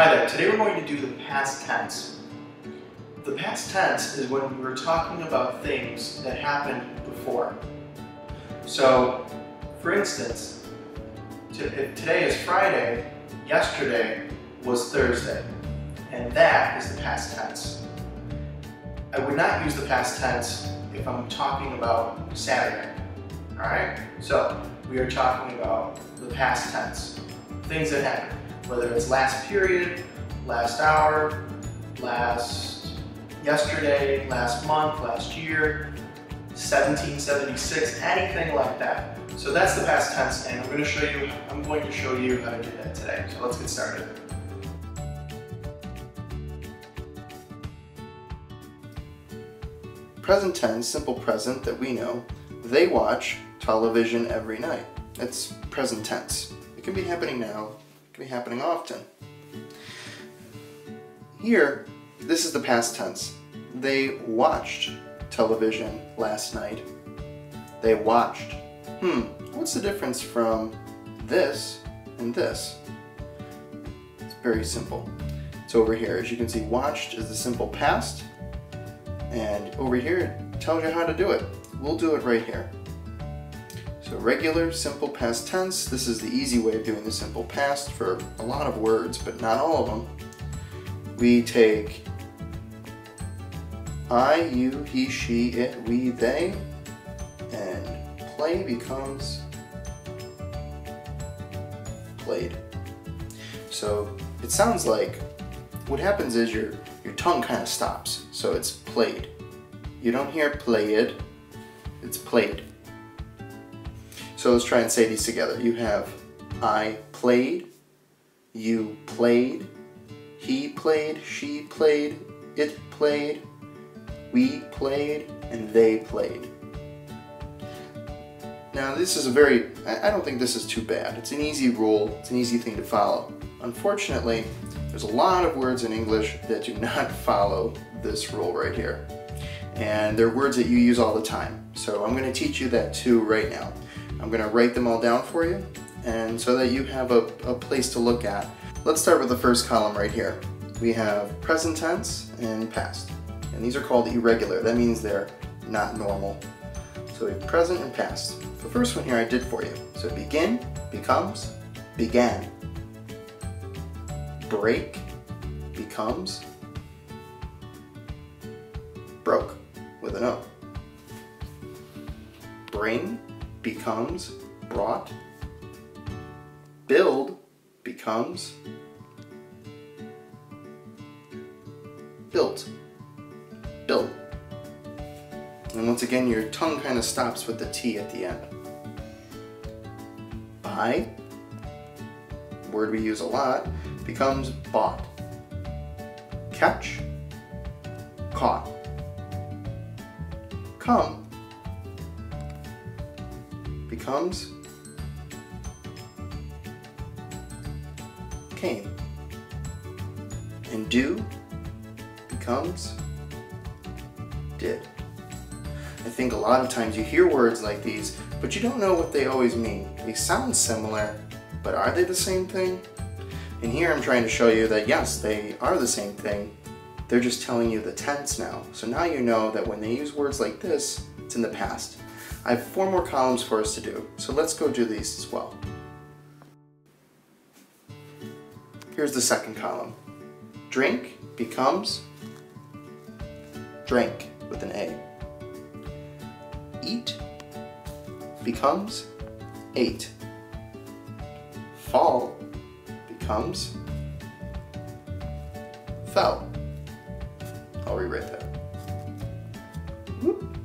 Hi there, today we're going to do the past tense. The past tense is when we're talking about things that happened before. So, for instance, if today is Friday, yesterday was Thursday, and that is the past tense. I would not use the past tense if I'm talking about Saturday, alright? So, we are talking about the past tense, things that happened. Whether it's last period, last hour, yesterday, last month, last year, 1776, anything like that. So that's the past tense, and I'm going to show you how to do that today. So let's get started. Present tense, simple present that we know. They watch television every night. It's present tense. It can be happening now. It can be happening often. Here, this is the past tense. They watched television last night. They watched. What's the difference from this and this? It's very simple. It's over here. As you can see, watched is the simple past, and over here it tells you how to do it. We'll do it right here. So regular, simple past tense. This is the easy way of doing the simple past for a lot of words, but not all of them. We take I, you, he, she, it, we, they, and play becomes played. So it sounds like what happens is your tongue kind of stops. So it's played. You don't hear played, it's played. So let's try and say these together. You have I played, you played, he played, she played, it played, we played, and they played. Now this is I don't think this is too bad. It's an easy rule, it's an easy thing to follow. Unfortunately, there's a lot of words in English that do not follow this rule right here. And they're words that you use all the time. So I'm going to teach you that too right now. I'm going to write them all down for you, and so that you have a place to look at. Let's start with the first column right here. We have present tense and past. And these are called irregular. That means they're not normal. So we have present and past. The first one here I did for you. So begin, becomes, began. Break, becomes, broke, with an O. Bring, becomes, brought. Build, becomes, built. Built. And once again, your tongue kind of stops with the T at the end. Buy, word we use a lot, becomes bought. Catch, caught. Come becomes came. And do becomes did. I think a lot of times you hear words like these, but you don't know what they always mean. They sound similar, but are they the same thing? And here I'm trying to show you that yes, they are the same thing. They're just telling you the tense now. So now you know that when they use words like this, it's in the past. I have 4 more columns for us to do, so let's go do these as well. Here's the second column. Drink becomes drank with an A. Eat becomes ate. Fall becomes fell. I'll rewrite that. Whoop.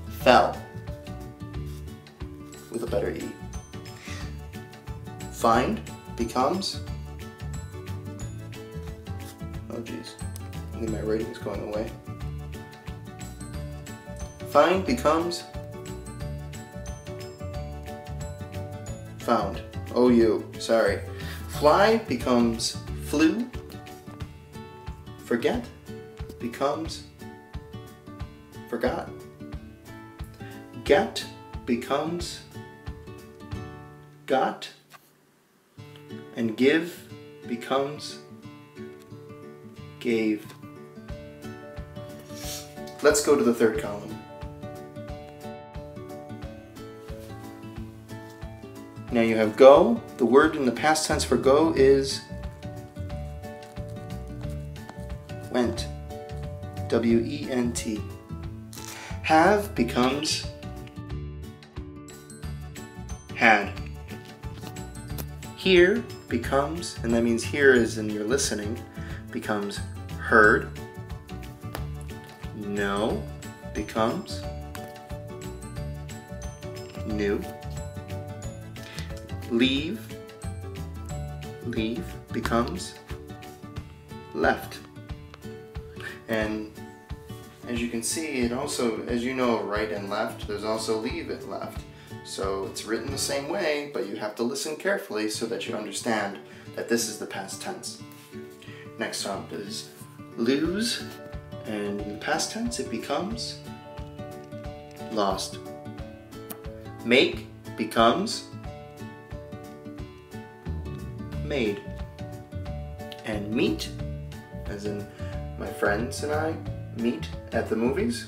Fell with a better E. Find becomes, oh geez, I think my writing is going away. Find becomes found. O-U, sorry. Fly becomes flew. Forget becomes forgot. Get becomes got. And give becomes gave. Let's go to the third column. Now you have go. The word in the past tense for go is went. W-E-N-T. Have becomes had. Hear becomes, and that means hear is in your listening, becomes heard. Know becomes knew. Leave becomes left. And as you can see, it also, as you know, right and left, there's also leave and left. So it's written the same way, but you have to listen carefully so that you understand that this is the past tense. Next up is lose, and in the past tense it becomes lost. Make becomes made. And meet, as in my friends and I meet at the movies,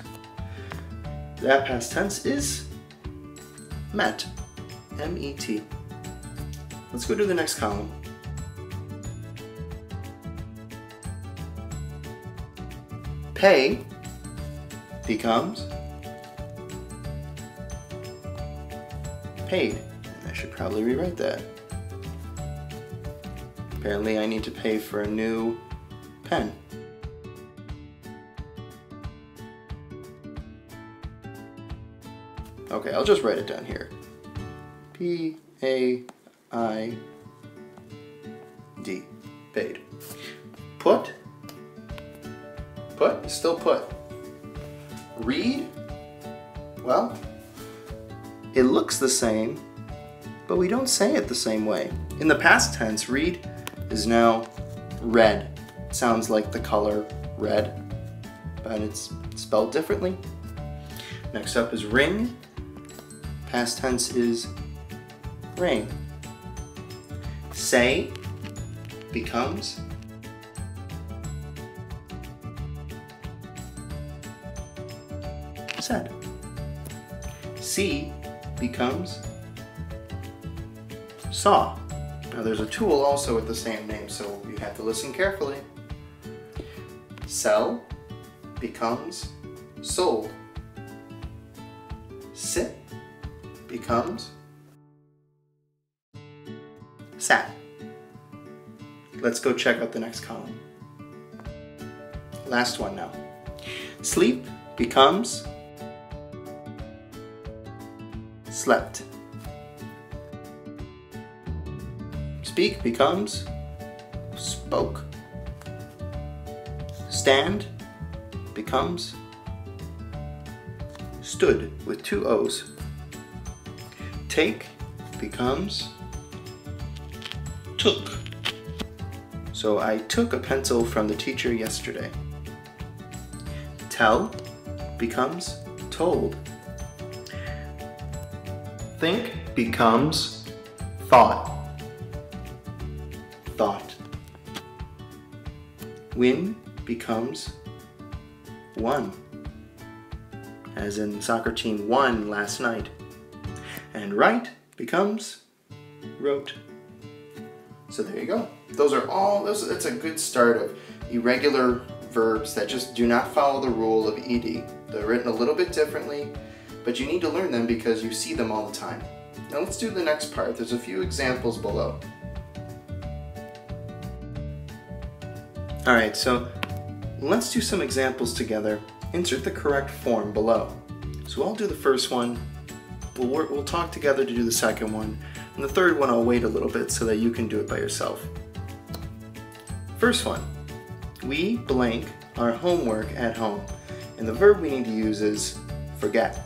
that past tense is met. M-E-T. Let's go to the next column. Pay becomes paid. And I should probably rewrite that. Apparently I need to pay for a new pen. Okay, I'll just write it down here. P-A-I-D. Paid. Put. Put is still put. Read. Well, it looks the same, but we don't say it the same way. In the past tense, read is now red. It sounds like the color red, but it's spelled differently. Next up is ring. Past tense is rang. Say becomes said. See becomes saw. Now there's a tool also with the same name, so you have to listen carefully. Sell becomes sold. Sit becomes sat. Let's go check out the next column. Last one now. Sleep becomes slept. Speak becomes spoke. Stand becomes stood with two O's. Take becomes took. So I took a pencil from the teacher yesterday. Tell becomes told. Think becomes thought. Thought. Win becomes won. As in soccer team won last night. And write becomes wrote. So there you go. Those are all, it's a good start of irregular verbs that just do not follow the rule of ED. They're written a little bit differently, but you need to learn them because you see them all the time. Now let's do the next part. There's a few examples below. Alright, so let's do some examples together. Insert the correct form below. So I'll do the first one. We'll talk together to do the second one. And the third one I'll wait a little bit so that you can do it by yourself. First one. We blank our homework at home. And the verb we need to use is forget.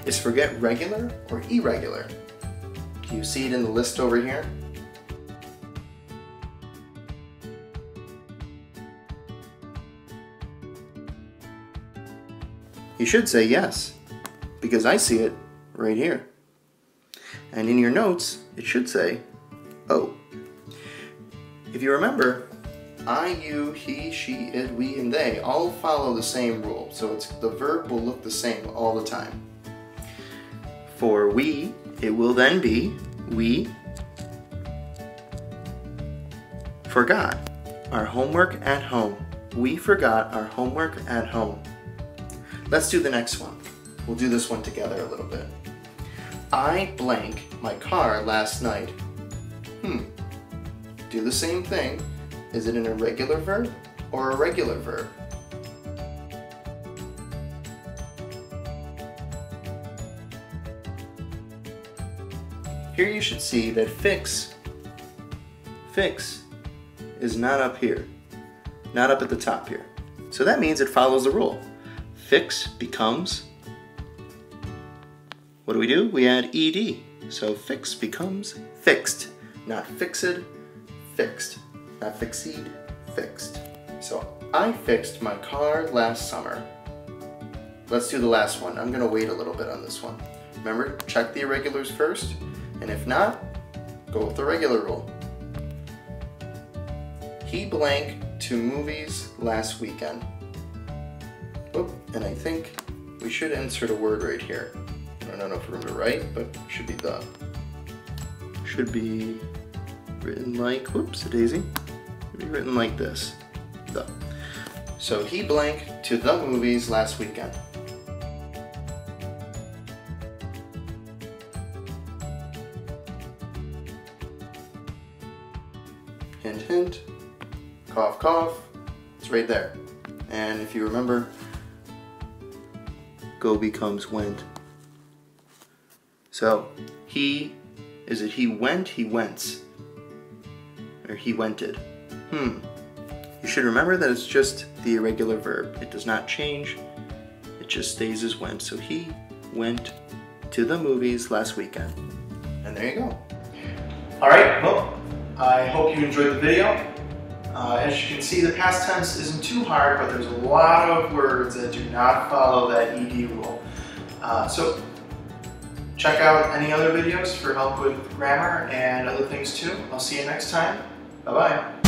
Is forget regular or irregular? Do you see it in the list over here? You should say yes, because I see it right here. And in your notes, it should say, oh. If you remember, I, you, he, she, it, we, and they all follow the same rule. So the verb will look the same all the time. For we, it will then be, we forgot our homework at home. We forgot our homework at home. Let's do the next one. We'll do this one together a little bit. I blank my car last night. Do the same thing. Is it an irregular verb or a regular verb? Here you should see that fix is not up here, not up at the top here. So that means it follows the rule. Fix becomes, what do? We add ed. So fix becomes fixed, not fixed, fixed. Not fixed, fixed. So I fixed my car last summer. Let's do the last one. I'm gonna wait a little bit on this one. Remember, check the irregulars first, and if not, go with the regular rule. He blank to movies last weekend. Oop, and I think we should insert a word right here. I don't know if we're gonna write, but it should be the. Should be written like, whoops, a daisy. Be written like this, the. So he blank to the movies last weekend. Hint, hint, cough, cough, it's right there. And if you remember, go becomes went. So he, is it he went, he wents, or he wented? You should remember that it's just the irregular verb. It does not change. It just stays as went. So he went to the movies last weekend. And there you go. All right, well, I hope you enjoyed the video. As you can see, the past tense isn't too hard, but there's a lot of words that do not follow that ed rule. So check out any other videos for help with grammar and other things too. I'll see you next time. Bye-bye.